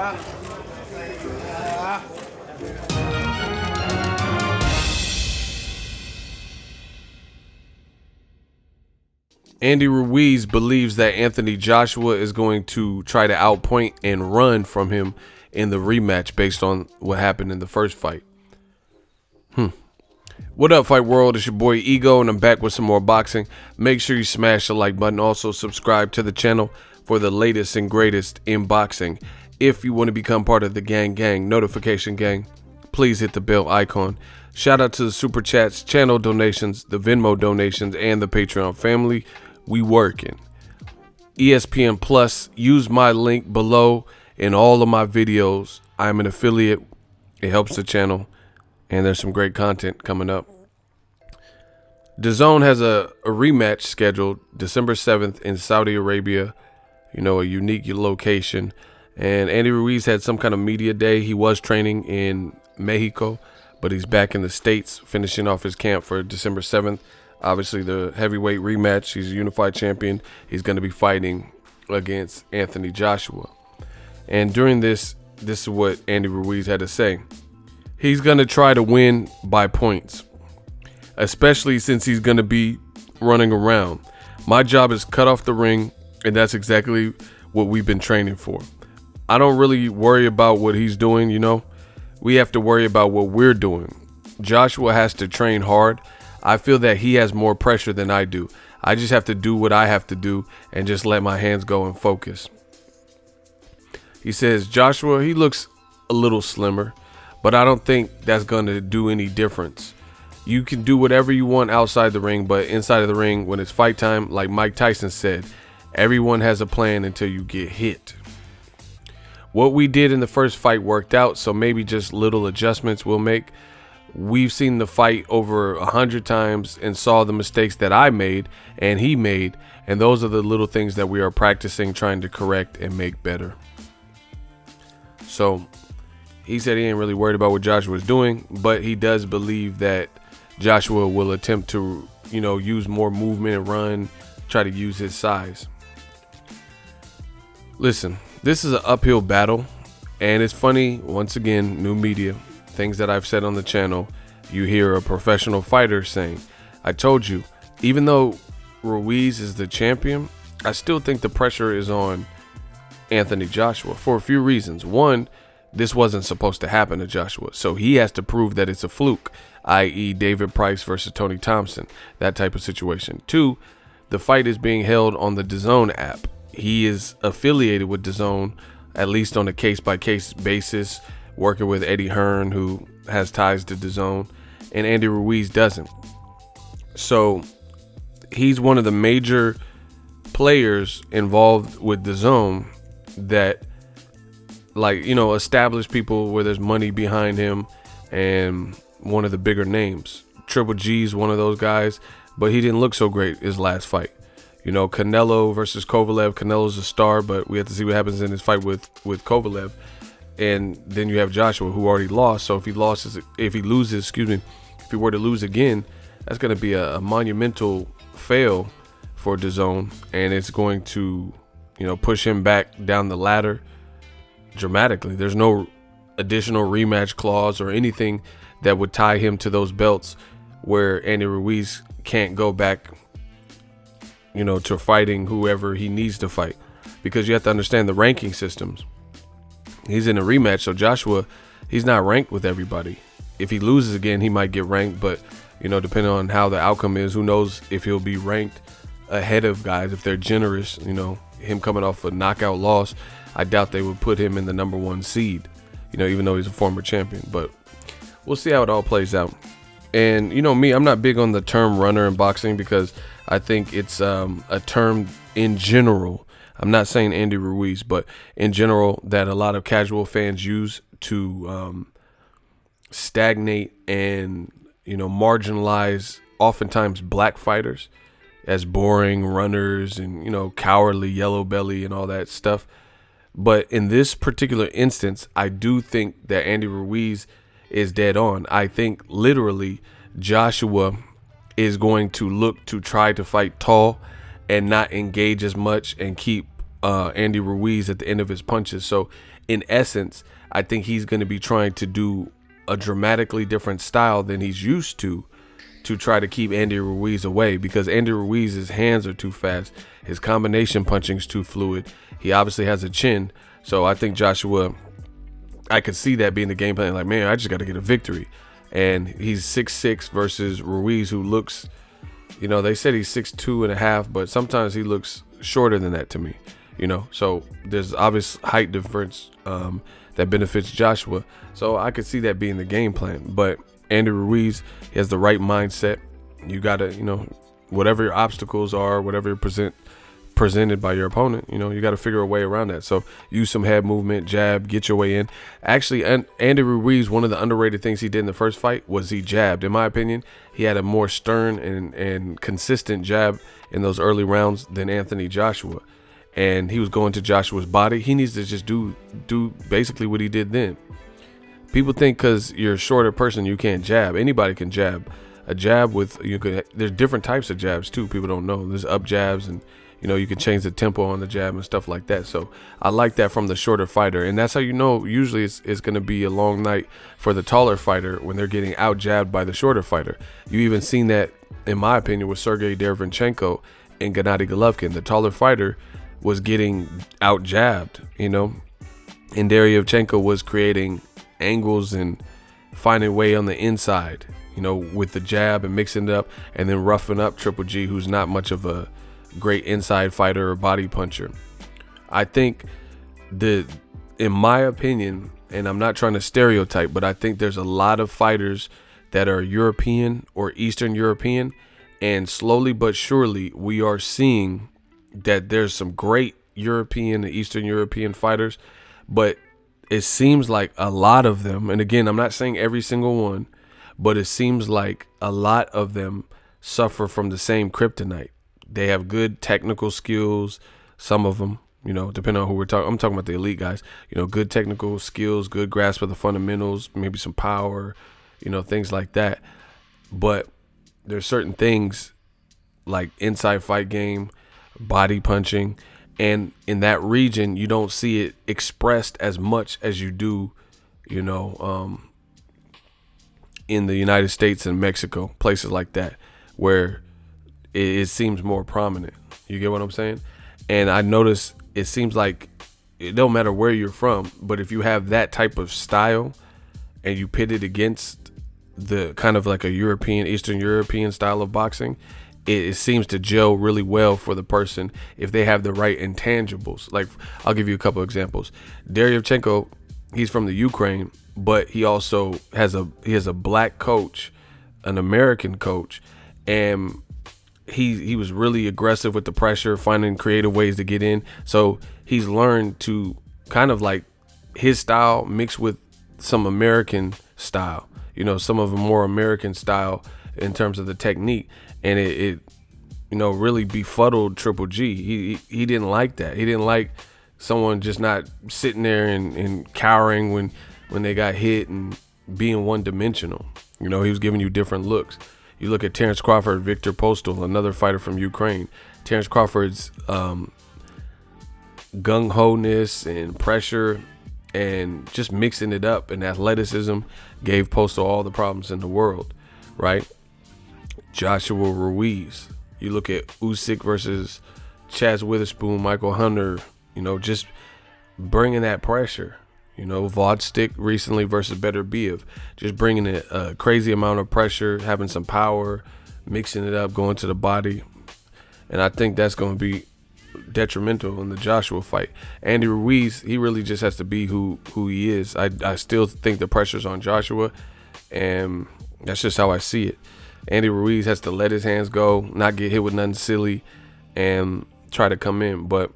Andy Ruiz believes that Anthony Joshua is going to try to outpoint and run from him in the rematch based on what happened in the first fight. What up, Fight World? It's your boy Ego, and I'm back with some more boxing. Make sure you smash the like button. Also, subscribe to the channel for the latest and greatest in boxing. If you want to become part of the gang notification gang, please hit the bell icon. Shout out to the super chats, channel donations, the Venmo donations, and the Patreon family. We working. ESPN Plus, use my link below in all of my videos. I'm an affiliate. It helps the channel, and there's some great content coming up. DAZN has a rematch scheduled December 7th in Saudi Arabia, a unique location. And Andy Ruiz had some kind of media day. He was training in Mexico, but he's back in the States, finishing off his camp for December 7th. Obviously, the heavyweight rematch. He's a unified champion. He's going to be fighting against Anthony Joshua. And during this is what Andy Ruiz had to say. He's going to try to win by points, especially since he's going to be running around. My job is cut off the ring, and that's exactly what we've been training for. I don't really worry about what he's doing, We have to worry about what we're doing. Joshua has to train hard. I feel that he has more pressure than I do. I just have to do what I have to do and just let my hands go and focus. He says, Joshua, he looks a little slimmer, but I don't think that's going to do any difference. You can do whatever you want outside the ring, but inside of the ring, when it's fight time, like Mike Tyson said, everyone has a plan until you get hit. What we did in the first fight worked out, so maybe just little adjustments we'll make. We've seen the fight over 100 times and saw the mistakes that I made and he made, and those are the little things that we are practicing, trying to correct and make better. So he said he ain't really worried about what Joshua's doing, but he does believe that Joshua will attempt to, use more movement and run, try to use his size. Listen, this is an uphill battle, and it's funny, once again, new media, things that I've said on the channel, you hear a professional fighter saying, I told you, even though Ruiz is the champion, I still think the pressure is on Anthony Joshua for a few reasons. One, this wasn't supposed to happen to Joshua, so he has to prove that it's a fluke, i.e. David Price versus Tony Thompson, that type of situation. Two, the fight is being held on the DAZN app. He is affiliated with DAZN, at least on a case-by-case basis, working with Eddie Hearn, who has ties to DAZN, and Andy Ruiz doesn't. So he's one of the major players involved with DAZN that, established people where there's money behind him, and one of the bigger names. Triple G's one of those guys, but he didn't look so great his last fight. Canelo versus Kovalev. Canelo's a star, but we have to see what happens in his fight with Kovalev. And then you have Joshua, who already lost. So if he were to lose again, that's going to be a monumental fail for DAZN, and it's going to, push him back down the ladder dramatically. There's no additional rematch clause or anything that would tie him to those belts, where Andy Ruiz can't go back, to fighting whoever he needs to fight, because you have to understand the ranking systems. He's in a rematch, so Joshua, he's not ranked with everybody. If he loses again, he might get ranked, but, depending on how the outcome is, who knows if he'll be ranked ahead of guys, if they're generous. Him coming off a knockout loss, I doubt they would put him in the number 1 seed, even though he's a former champion. But we'll see how it all plays out. And, me, I'm not big on the term runner in boxing, because I think it's a term in general. I'm not saying Andy Ruiz, but in general, that a lot of casual fans use to stagnate and, marginalize oftentimes black fighters as boring runners and, cowardly, yellow belly and all that stuff. But in this particular instance, I do think that Andy Ruiz is dead on. I think literally Joshua is going to look to try to fight tall and not engage as much and keep Andy Ruiz at the end of his punches. So in essence, I think he's going to be trying to do a dramatically different style than he's used to try to keep Andy Ruiz away, because Andy Ruiz's hands are too fast. His combination punching's too fluid. He obviously has a chin. So I think Joshua, I could see that being the game plan. Like, man, I just got to get a victory. And he's 6'6" versus Ruiz, who looks, they said he's 6'2.5", but sometimes he looks shorter than that to me, So there's obvious height difference that benefits Joshua. So I could see that being the game plan. But Andy Ruiz, he has the right mindset. You got to, whatever your obstacles are, whatever you're presented by your opponent, you got to figure a way around that. So use some head movement, jab, get your way in. Actually, Andy Ruiz, one of the underrated things he did in the first fight was he jabbed. In my opinion, he had a more stern and consistent jab in those early rounds than Anthony Joshua. And he was going to Joshua's body. He needs to just do basically what he did then. People think because you're a shorter person you can't jab. Anybody can jab. A jab there's different types of jabs too. People don't know. There's up jabs, and you can change the tempo on the jab and stuff like that. So I like that from the shorter fighter, and that's how usually it's going to be a long night for the taller fighter when they're getting out jabbed by the shorter fighter. You even seen that, in my opinion, with Sergey Derevyanchenko and Gennady Golovkin. The taller fighter was getting out jabbed, and Derevyanchenko was creating angles and finding a way on the inside, with the jab and mixing it up, and then roughing up Triple G, who's not much of a great inside fighter or body puncher. I think in my opinion, and I'm not trying to stereotype, but I think there's a lot of fighters that are European or Eastern European, and slowly but surely we are seeing that there's some great European and Eastern European fighters, but it seems like a lot of them, and again, I'm not saying every single one, but it seems like a lot of them suffer from the same kryptonite. They have good technical skills, some of them, depending on who we're talking. I'm talking about the elite guys, good technical skills, good grasp of the fundamentals, maybe some power, things like that. But there's certain things like inside fight game, body punching, and in that region you don't see it expressed as much as you do in the United States and Mexico, places like that, where it seems more prominent. You get what I'm saying? And I notice it seems like it don't matter where you're from, but if you have that type of style and you pit it against the kind of like a European, Eastern European style of boxing, it seems to gel really well for the person if they have the right intangibles. Like, I'll give you a couple examples. Derevyanchenko, he's from the Ukraine, but he also has a black coach, an American coach, and he was really aggressive with the pressure, finding creative ways to get in. So he's learned to kind of like his style mixed with some American style, some of a more American style in terms of the technique. And it really befuddled Triple G. He didn't like that. He didn't like someone just not sitting there and cowering when they got hit and being one-dimensional. He was giving you different looks. You look at Terrence Crawford, Victor Postal, another fighter from Ukraine. Terrence Crawford's gung-ho-ness and pressure and just mixing it up and athleticism gave Postal all the problems in the world, right? Joshua Ruiz. You look at Usyk versus Chaz Witherspoon, Michael Hunter, just bringing that pressure. Vodstick recently versus Beterbiev, just bringing a crazy amount of pressure, having some power, mixing it up, going to the body. And I think that's going to be detrimental in the Joshua fight. Andy Ruiz, he really just has to be who he is. I still think the pressure's on Joshua, and that's just how I see it. Andy Ruiz has to let his hands go, not get hit with nothing silly, and try to come in. But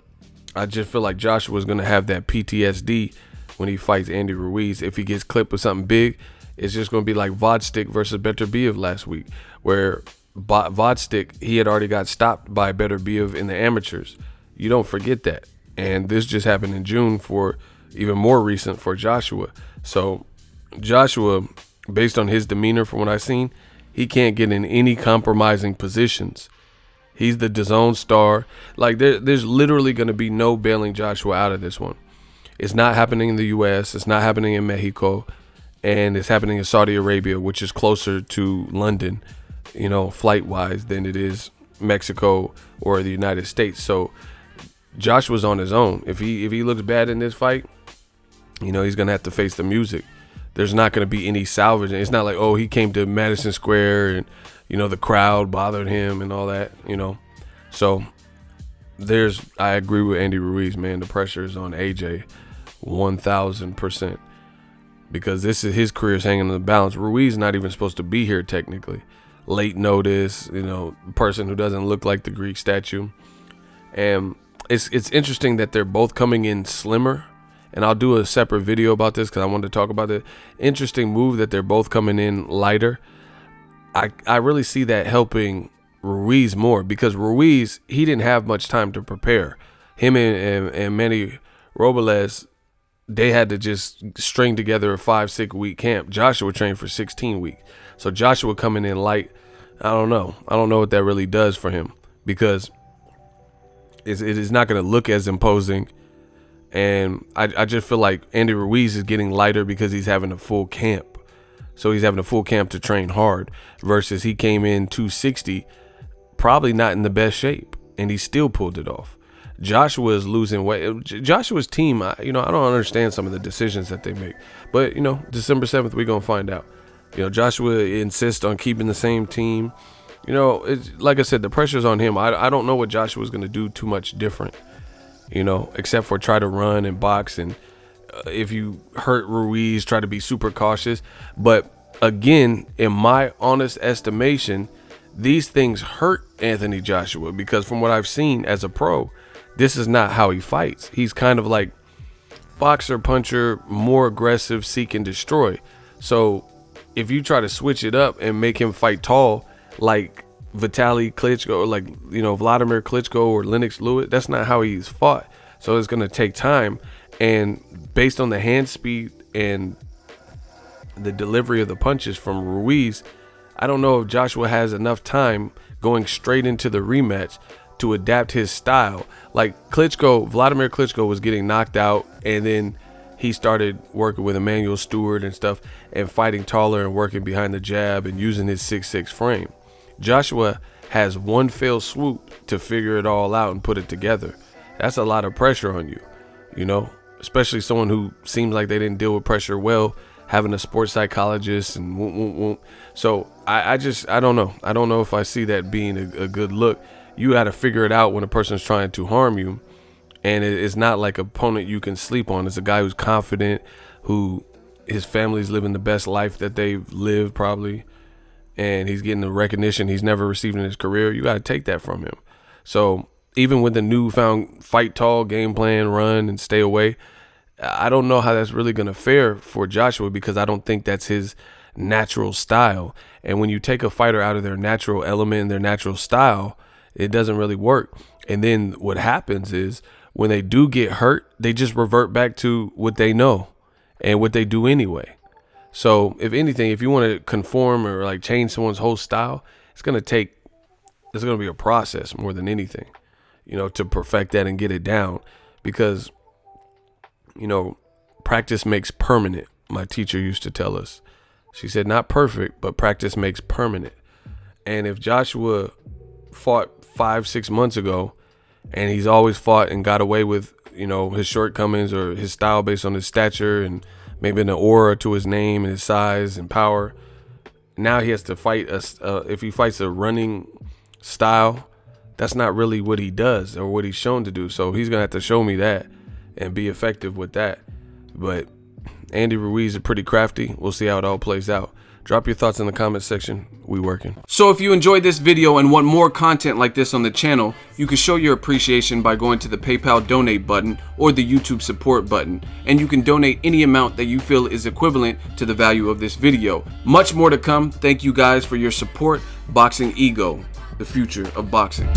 I just feel like Joshua's going to have that PTSD when he fights Andy Ruiz. If he gets clipped with something big, it's just going to be like Vodstick versus Beterbiev last week, where Vodstick, he had already got stopped by Beterbiev in the amateurs. You don't forget that. And this just happened in June, for even more recent for Joshua. So Joshua, based on his demeanor from what I've seen, he can't get in any compromising positions. He's the DAZN star. Like, there's literally going to be no bailing Joshua out of this one. It's not happening in the U.S. It's not happening in Mexico. And it's happening in Saudi Arabia, which is closer to London, you know, flight-wise than it is Mexico or the United States. So Joshua's on his own. If he looks bad in this fight, you know, he's going to have to face the music. There's not going to be any salvaging. It's not like, oh, he came to Madison Square and, you know, the crowd bothered him and all that, you know. So I agree with Andy Ruiz, man. The pressure is on AJ 1,000%, because this is his career's hanging in the balance. Ruiz is not even supposed to be here technically. Late notice, you know, person who doesn't look like the Greek statue. And it's interesting that they're both coming in slimmer. And I'll do a separate video about this because I wanted to talk about the interesting move that they're both coming in lighter. I really see that helping Ruiz more, because Ruiz, he didn't have much time to prepare. Him and Manny Robles, they had to just string together a 5-6 week camp. Joshua trained for 16 weeks. So Joshua coming in light, I don't know what that really does for him, because it is not going to look as imposing. And I just feel like Andy Ruiz is getting lighter because he's having a full camp. So he's having a full camp to train hard, versus he came in 260, probably not in the best shape, and he still pulled it off. Joshua is losing weight. Joshua's team, you know, I don't understand some of the decisions that they make. But, you know, December 7th, we're going to find out. You know, Joshua insists on keeping the same team. You know, like I said, the pressure's on him. I don't know what Joshua's going to do too much different, you know, except for try to run and box. And if you hurt Ruiz, try to be super cautious. But again, in my honest estimation, these things hurt Anthony Joshua, because from what I've seen as a pro, this is not how he fights. He's kind of like boxer, puncher, more aggressive, seek and destroy. So if you try to switch it up and make him fight tall like Vitaly Klitschko, or like, you know, Vladimir Klitschko or Lennox Lewis, that's not how he's fought. So it's going to take time. And based on the hand speed and the delivery of the punches from Ruiz, I don't know if Joshua has enough time going straight into the rematch to adapt his style. Like Vladimir Klitschko was getting knocked out, and then he started working with Emmanuel Stewart and stuff, and fighting taller and working behind the jab and using his 6'6" frame. Joshua has one fell swoop to figure it all out and put it together. That's a lot of pressure on you, you know, especially someone who seems like they didn't deal with pressure well, having a sports psychologist and So I don't know. I don't know if I see that being a good look. You got to figure it out when a person's trying to harm you. And it's not like an opponent you can sleep on. It's a guy who's confident, who his family's living the best life that they've lived probably, and he's getting the recognition he's never received in his career. You got to take that from him. So even with the newfound fight tall game plan, run and stay away, I don't know how that's really going to fare for Joshua, because I don't think that's his natural style. And when you take a fighter out of their natural element and their natural style, it doesn't really work. And then what happens is, when they do get hurt, they just revert back to what they know and what they do anyway. So if anything, if you want to conform or like change someone's whole style, it's going to be a process more than anything, you know, to perfect that and get it down. Because, you know, practice makes permanent. My teacher used to tell us. She said, not perfect, but practice makes permanent. And if Joshua fought 5-6 months ago, and he's always fought and got away with, you know, his shortcomings or his style based on his stature and maybe an aura to his name and his size and power, now he has to fight if he fights a running style, that's not really what he does or what he's shown to do. So he's gonna have to show me that and be effective with that. But Andy Ruiz is pretty crafty. We'll see how it all plays out. Drop your thoughts in the comment section. We working. So if you enjoyed this video and want more content like this on the channel, you can show your appreciation by going to the PayPal donate button or the YouTube support button, and you can donate any amount that you feel is equivalent to the value of this video. Much more to come. Thank you guys for your support. Boxing Ego, the future of boxing.